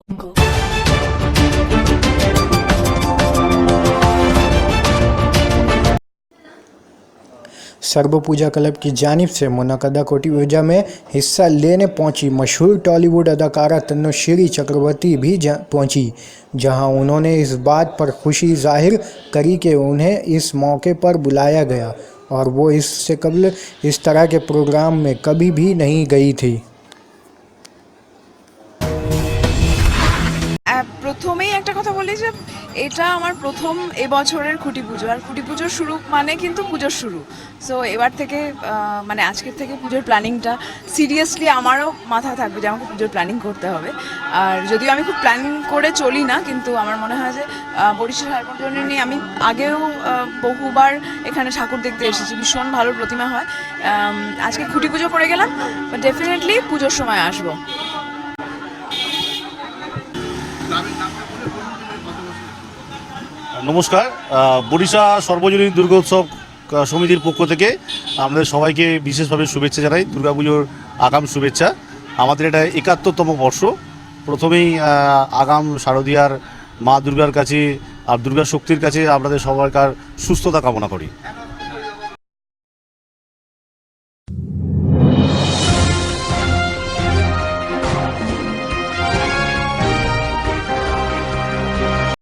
सर्व पूजा club की जानिब से मुनक़दा कोटि पूजा में हिस्सा लेने पहुंची मशहूर टॉलीवुड अदाकारा तनुश्री चक्रवर्ती भी पहुंची, जहां उन्होंने इस बात पर खुशी जाहिर करी कि उन्हें इस मौके पर बुलाया गया और वो इससे कबल इस तरह के प्रोग्राम में कभी भी नहीं गई थी। প্রথমেই একটা কথা বলি যে এটা আমার প্রথম এবছরের খুঁটি পুজো, আর খুঁটি পুজোর শুরু মানে কিন্তু পুজোর শুরু। সো এবার থেকে মানে আজকের থেকে পুজোর প্ল্যানিংটা সিরিয়াসলি আমারও মাথায় থাকবে যে আমাকে পুজোর প্ল্যানিং করতে হবে। আর যদিও আমি খুব প্ল্যানিং করে চলি না, কিন্তু আমার মনে হয় যে বরিশাল হারমোনিয়াম নিয়ে আমি আগেও বহুবার এখানে ঠাকুর দেখতে এসেছি, ভীষণ ভালো প্রতিমা হয়। আজকে খুঁটি পুজো করে গেলাম, ডেফিনেটলি পুজোর সময় আসবো। নমস্কার, বরিশা সর্বজনীন দুর্গোৎসব সমিতির পক্ষ থেকে আমাদের সবাইকে বিশেষভাবে শুভেচ্ছা জানাই, দুর্গাপুজোর আগাম শুভেচ্ছা। আমাদের এটা ৭১তম বর্ষ। প্রথমেই আগাম শারদীয়ার মা দুর্গার কাছে আর দুর্গা শক্তির কাছে আপনাদের সবাইকার সুস্থতা কামনা করি।